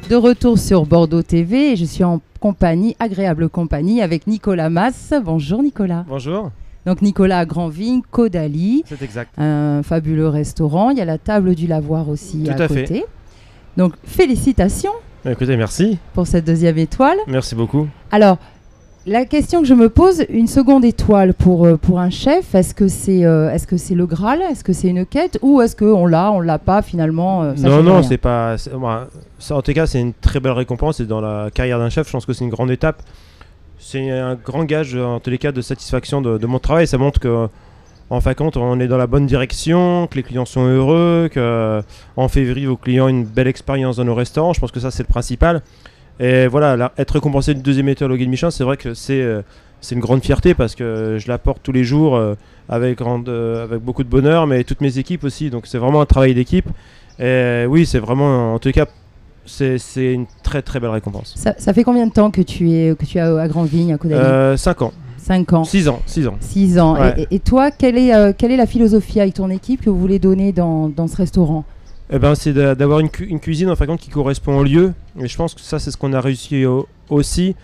De retour sur Bordeaux TV et je suis en agréable compagnie avec Nicolas Mas. Bonjour Nicolas. Bonjour. Donc Nicolas à Grandvigne, Caudalie. C'est exact. Un fabuleux restaurant. Il y a la table du lavoir aussi Tout à côté. fait. Donc félicitations. Écoutez, merci. Pour cette 2e étoile. Merci beaucoup. Alors, la question que je me pose, une seconde étoile pour un chef, est-ce que c'est le Graal? Est-ce que c'est une quête? Ou est-ce qu'on l'a pas finalement Non, c'est pas... en tout cas, c'est une très belle récompense. Et dans la carrière d'un chef, je pense que c'est une grande étape. C'est un grand gage, en tous les cas, de satisfaction de mon travail. Ça montre que, en fin de compte, on est dans la bonne direction, que les clients sont heureux, qu'en fait vivre aux clients une belle expérience dans nos restaurants. Je pense que ça, c'est le principal. Et voilà, être récompensé d'une 2e étoile au Guide Michelin, c'est vrai que c'est une grande fierté parce que je la porte tous les jours avec beaucoup de bonheur, mais toutes mes équipes aussi. Donc c'est vraiment un travail d'équipe. Et oui, c'est vraiment, en tout cas, c'est une très très belle récompense. Ça fait combien de temps que tu es à Grandvigne, à Caudalie? 5 ans. 5 ans. 6 ans. 6 ans. Ouais. Et toi, quelle est la philosophie avec ton équipe que vous voulez donner dans ce restaurant? Eh ben, c'est d'avoir une cuisine en fin de compte qui correspond au lieu. Et je pense que ça, c'est ce qu'on a réussi aussi.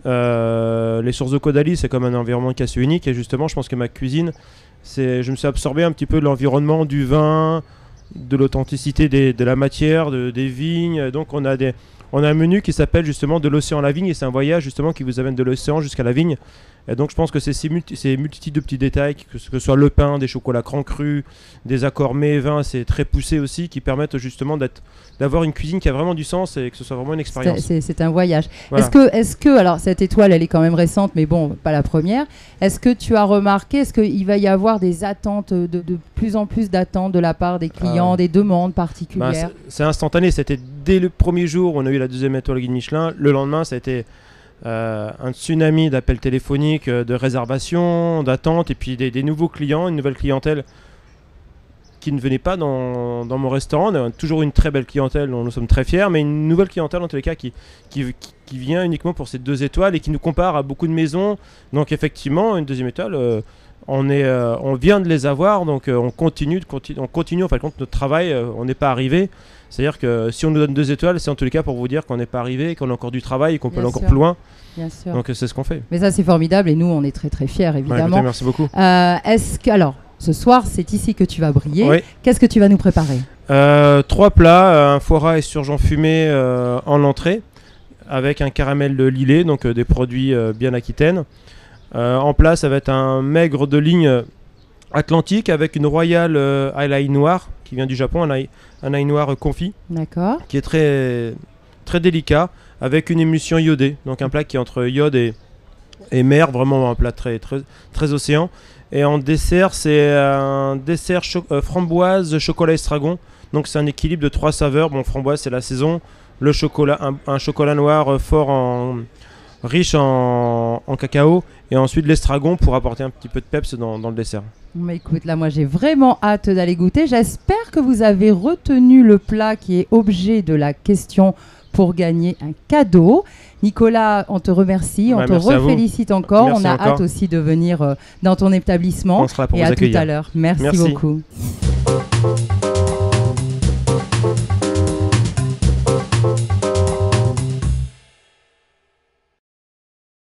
Les sources de Caudalie, c'est comme un environnement qui est assez unique. Et justement, je pense que ma cuisine, je me suis absorbé un petit peu de l'environnement, du vin, de l'authenticité de la matière, des vignes. Donc, on a un menu qui s'appelle justement de l'océan à la vigne. Et c'est un voyage justement qui vous amène de l'océan jusqu'à la vigne. Et donc je pense que c'est ces multitudes de petits détails, que ce soit le pain, des chocolats crans crus, des accords mets, vins, c'est très poussé aussi, qui permettent justement d'avoir une cuisine qui a vraiment du sens et que ce soit vraiment une expérience. C'est un voyage. Voilà. Est-ce que, alors cette étoile, elle est quand même récente, mais bon, pas la première. Est-ce que tu as remarqué, est-ce qu'il va y avoir des attentes, de plus en plus d'attentes de la part des clients, des demandes particulières? C'est instantané, c'était dès le premier jour où on a eu la 2e étoile Guide Michelin. Le lendemain, ça a été un tsunami d'appels téléphoniques, de réservations, d'attentes, et puis des nouveaux clients, une nouvelle clientèle qui ne venait pas dans mon restaurant. On a toujours une très belle clientèle dont nous sommes très fiers, mais une nouvelle clientèle en tous les cas qui vient uniquement pour ces 2 étoiles et qui nous compare à beaucoup de maisons. Donc effectivement, une 2e étoile, on vient de les avoir, donc on continue en fin de compte notre travail, on n'est pas arrivé. C'est-à-dire que si on nous donne 2 étoiles, c'est en tous les cas pour vous dire qu'on n'est pas arrivé, qu'on a encore du travail et qu'on peut aller encore plus loin. Bien sûr. Donc c'est ce qu'on fait. Mais ça, c'est formidable et nous, on est très très fiers, évidemment. Écoutez, merci beaucoup. Alors, ce soir, c'est ici que tu vas briller. Oui. Qu'est-ce que tu vas nous préparer? 3 plats, un foie gras et surgeon fumé en entrée, avec un caramel de Lillet, donc des produits bien aquitaines. En plat, ça va être un maigre de ligne atlantique avec une royale à l'ail noir qui vient du Japon, un ail noir confit. D'accord. Qui est très, très délicat, avec une émulsion iodée, donc un plat qui est entre iode et mer, vraiment un plat très, très, très océan. Et en dessert, c'est un dessert framboise, chocolat estragon. Donc c'est un équilibre de 3 saveurs. Bon, framboise, c'est la saison. Le chocolat, un chocolat noir fort riche en cacao. Et ensuite l'estragon pour apporter un petit peu de peps dans le dessert. Mais écoute, là, moi, j'ai vraiment hâte d'aller goûter. J'espère que vous avez retenu le plat qui est objet de la question pour gagner un cadeau. Nicolas, on te remercie, on te refélicite encore. On a hâte aussi de venir dans ton établissement. On sera là pour vous accueillir. Tout à l'heure. Merci beaucoup.